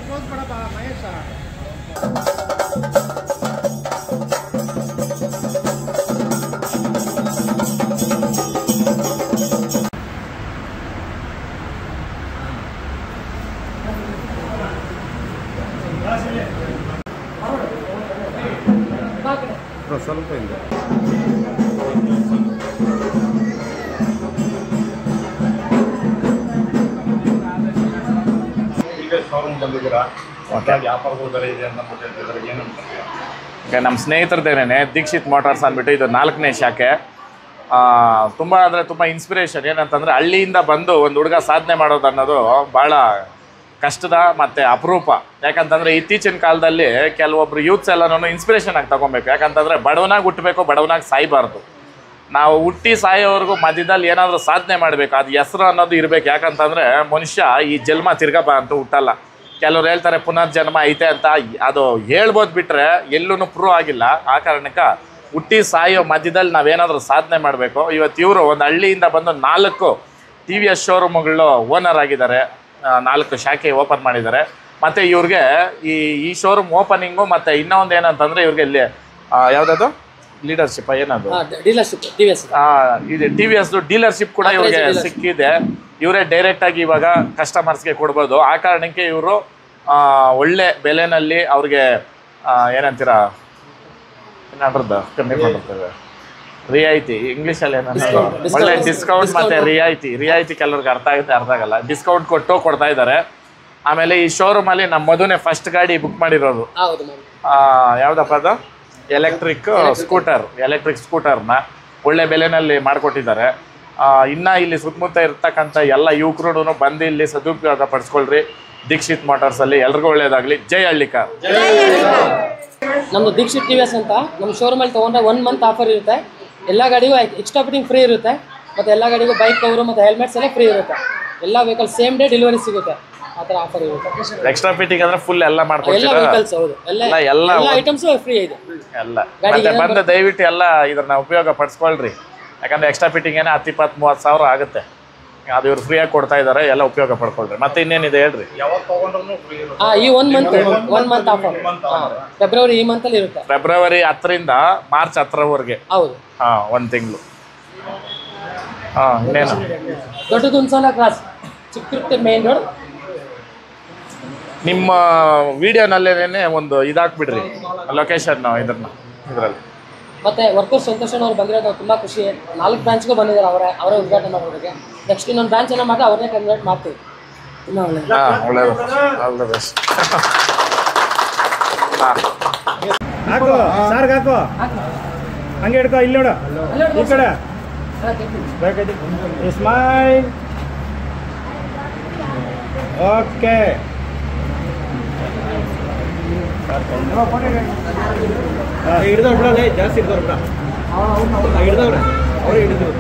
ಸ್ವಲ್ಪ ಇಲ್ಲ ನಮ್ಮ ಸ್ನೇಹಿತರದೇನೆ ದೀಕ್ಷಿತ್ ಮೋಟಾರ್ಸ್ ಅಂದ್ಬಿಟ್ಟು ಇದು 4ನೇ ಶಾಖೆ. ತುಂಬ ಅಂದರೆ ತುಂಬ ಇನ್ಸ್ಪಿರೇಷನ್. ಏನಂತಂದರೆ ಹಳ್ಳಿಯಿಂದ ಬಂದು ಒಂದು ಹುಡುಗ ಸಾಧನೆ ಮಾಡೋದು ಅನ್ನೋದು ಭಾಳ ಕಷ್ಟದ ಮತ್ತು ಅಪರೂಪ. ಯಾಕಂತಂದರೆ ಇತ್ತೀಚಿನ ಕಾಲದಲ್ಲಿ ಕೆಲವೊಬ್ರು ಯೂತ್ಸ್ ಎಲ್ಲನೂ ಇನ್ಸ್ಪಿರೇಷನ್ ಆಗಿ ತೊಗೊಬೇಕು. ಯಾಕಂತಂದರೆ ಬಡವನಾಗಿ ಹುಟ್ಟಬೇಕು, ಬಡವನಾಗಿ ಸಾಯಬಾರ್ದು. ನಾವು ಹುಟ್ಟಿ ಸಾಯೋವರೆಗೂ ಮಧ್ಯದಲ್ಲಿ ಏನಾದರೂ ಸಾಧನೆ ಮಾಡಬೇಕು, ಅದು ಹೆಸರು ಅನ್ನೋದು ಇರಬೇಕು. ಯಾಕಂತಂದರೆ ಮನುಷ್ಯ ಈ ಜನ್ಮ ತಿರ್ಗಬ ಅಂತ ಹುಟ್ಟಲ್ಲ. ಕೆಲವ್ರು ಹೇಳ್ತಾರೆ ಪುನರ್ಜನ್ಮ ಐತೆ ಅಂತ, ಅದು ಹೇಳ್ಬೋದು ಬಿಟ್ಟರೆ ಎಲ್ಲೂ ಪ್ರೂವ್ ಆಗಿಲ್ಲ. ಆ ಕಾರಣಕ್ಕೆ ಹುಟ್ಟಿ ಸಾಯೋ ಮಧ್ಯದಲ್ಲಿ ನಾವೇನಾದರೂ ಸಾಧನೆ ಮಾಡಬೇಕು. ಇವತ್ತು ಇವರು ಒಂದು ಹಳ್ಳಿಯಿಂದ ಬಂದು 4 TVS ಶೋರೂಮ್ಗಳು ಓನರ್ ಆಗಿದ್ದಾರೆ, 4 ಶಾಖೆ ಓಪನ್ ಮಾಡಿದ್ದಾರೆ. ಮತ್ತು ಇವ್ರಿಗೆ ಈ ಶೋರೂಮ್ ಓಪನಿಂಗು ಮತ್ತು ಇನ್ನೊಂದು ಏನಂತಂದರೆ ಇವ್ರಿಗೆ ಇಲ್ಲಿ ಯಾವುದಾದ್ರು ಲೀಡರ್ಶಿಪ್ ಏನದು ಡೀಲರ್ಶಿಪ್ ಇದು TVS ಡೀಲರ್ಶಿಪ್ ಕೂಡ ಇವ್ರಿಗೆ ಸಿಕ್ಕಿದೆ. ಇವರೇ ಡೈರೆಕ್ಟಾಗಿ ಇವಾಗ ಕಸ್ಟಮರ್ಸ್ಗೆ ಕೊಡ್ಬೋದು. ಆ ಕಾರಣಕ್ಕೆ ಇವರು ಒಳ್ಳೆ ಬೆಲೆನಲ್ಲಿ ಅವ್ರಿಗೆ ಏನಂತೀರ ಏನಾದ್ರದ್ದು ಕಮ್ಮಿ ಮಾಡಿರ್ತೇವೆ, ರಿಯಾಯಿತಿ ಇಂಗ್ಲೀಷಲ್ಲಿ ಏನಂದ್ರೆ ಒಳ್ಳೆ ಡಿಸ್ಕೌಂಟ್ ಮತ್ತು ರಿಯಾಯಿತಿ ಕೆಲವ್ರಿಗೆ ಅರ್ಥ ಆಗುತ್ತೆ, ಅರ್ಥ ಆಗಲ್ಲ. ಡಿಸ್ಕೌಂಟ್ ಕೊಡ್ತಾ ಇದ್ದಾರೆ. ಆಮೇಲೆ ಈ ಶೋರೂಮಲ್ಲಿ ನಮ್ಮ ಮದುವೆ ಫಸ್ಟ್ ಗಾಡಿ ಬುಕ್ ಮಾಡಿರೋದು ಯಾವುದಪ್ಪ ಅದು ಎಲೆಕ್ಟ್ರಿಕ್ ಸ್ಕೂಟರ್ನ ಒಳ್ಳೆ ಬೆಲೆನಲ್ಲಿ ಮಾಡಿಕೊಟ್ಟಿದ್ದಾರೆ. ಇನ್ನು ಇಲ್ಲಿ ಸುತ್ತಮುತ್ತ ಇರ್ತಕ್ಕಂಥ ಎಲ್ಲ ಯುವಕರು ಬಂದು ಇಲ್ಲಿ ಸದುಪಯೋಗ ಪಡಿಸ್ಕೊಳ್ರಿ. ದೀಕ್ಷಿತ್ ಮೋಟಾರ್ಸಲ್ಲಿ ಎಲ್ರಿಗೂ ಒಳ್ಳೇದಾಗಲಿ. ಜೈ ಹಳ್ಳಿಕಾರ್. ನಮ್ಮದು ದೀಕ್ಷಿತ್ TVS ಅಂತ ನಮ್ಮ ಶೋರೂಮಲ್ಲಿ ತೊಗೊಂಡ್ರೆ 1 ಮಂತ್ ಆಫರ್ ಇರುತ್ತೆ. ಎಲ್ಲ ಗಾಡಿಗೂ ಎಕ್ಸ್ಟ್ರಾ ಫಿಟ್ಟಿಂಗ್ ಫ್ರೀ ಇರುತ್ತೆ. ಮತ್ತು ಎಲ್ಲ ಗಾಡಿಗೂ ಬೈಕ್ ಕವರು ಮತ್ತು ಹೆಲ್ಮೆಟ್ಸ್ ಎಲ್ಲ ಫ್ರೀ ಇರುತ್ತೆ. ಎಲ್ಲ ವೆಹಿಕಲ್ ಸೇಮ್ ಡೇ ಡೆಲಿವರಿ ಸಿಗುತ್ತೆ. ಆ ಥರ ಆಫರ್ ಇರುತ್ತೆ. ಎಕ್ಸ್ಟ್ರಾ ಫಿಟ್ಟಿಂಗ್ ಅಂದರೆ ಫುಲ್ ಎಲ್ಲ ಮಾಡ್ಕೊಡ್ತೀರಾ? ಎಲ್ಲ ವೆಹಿಕಲ್ಸ್ ಹೌದು, ಎಲ್ಲ ಐಟಮ್ಸು ಫ್ರೀ ಇದೆ. ಎಲ್ಲ ಬಂದು ದಯವಿಟ್ಟು ಎಲ್ಲ ಇದನ್ನ ಉಪಯೋಗ ಪಡಿಸ್ಕೊಳ್ರಿ. ಯಾಕಂದರೆ ಎಕ್ಸ್ಟ್ರಾ ಫಿಟ್ಟಿಂಗ್ ಏನೋ 10-20-30 ಸಾವಿರ ಆಗುತ್ತೆ. ಅದು ಇವ್ರು ಫ್ರೀಯಾಗಿ ಕೊಡ್ತಾ ಇದ್ದಾರೆ, ಎಲ್ಲ ಉಪಯೋಗ ಪಡ್ಕೊಳ್ರಿ. ಮತ್ತೆ ಇನ್ನೇನಿದೆ ಹೇಳ್ರಿ? ಈ 1 ಮಂತ್ ಆಫರ್ ಫೆಬ್ರವರಿ ಈ ಮಂತಲ್ಲಿ ಇರುತ್ತೆ. ಫೆಬ್ರವರಿ 10ರಿಂದ ಮಾರ್ಚ್ 10ರವರೆಗೆ. ಹೌದು, 1 ತಿಂಗಳು. ಇನ್ನೇನು? ದೊಡ್ಡ ಹುಣಸೋನ ಕ್ರಾಸ್, ಚಿಕ್ಕತಿರುಪತಿ ಮೇನ್ ರೋಡ್. ನಿಮ್ಮ ವಿಡಿಯೋನಲ್ಲೇನೆ ಒಂದು ಇದಾಕ್ಬಿಡ್ರಿ ಲೊಕೇಶನ್ ಇದರಲ್ಲಿ. ಮತ್ತೆ ವರ್ಕರ್ಸ್ ಸಂತೋಷನ್ ಅವ್ರು ಬಂದಿರೋದು ತುಂಬ ಖುಷಿ. 4 ಬ್ರಾಂಚ್ಗೂ ಬಂದಿದ್ದಾರೆ, ಅವರೇ ಉದ್ಘಾಟನೆ ಮಾಡೋರಿಗೆ. ನೆಕ್ಸ್ಟ್ ಇನ್ನೊಂದು ಬ್ರಾಂಚ್ ಏನೋ ಮಾಡಿ ಅವ್ರನ್ನೇ ಕನ್ವರ್ಟ್ ಮಾಡ್ತೀವಿ. ಇನ್ನೂ ಒಳ್ಳೇದು. All the best. ಹಾಕು ಸಾರ್ಗೆ ಹಾಕು, ಹಂಗೆ ಹಿಡ್ಕೊ. ಇಲ್ಲಿ ನೋಡು, ಈ ಕಡೆ ಸ್ಮೈಲ್. ಓಕೆ, ಹಿಡ್ದವ್ರು ಬಿಡೋದೇ ಜಾಸ್ತಿ, ಹಿಡ್ದವ್ರು ಬಿಡ, ಹಿಡ್ದವ್ರೆ ಅವ್ರು ಹಿಡಿದ್ರು.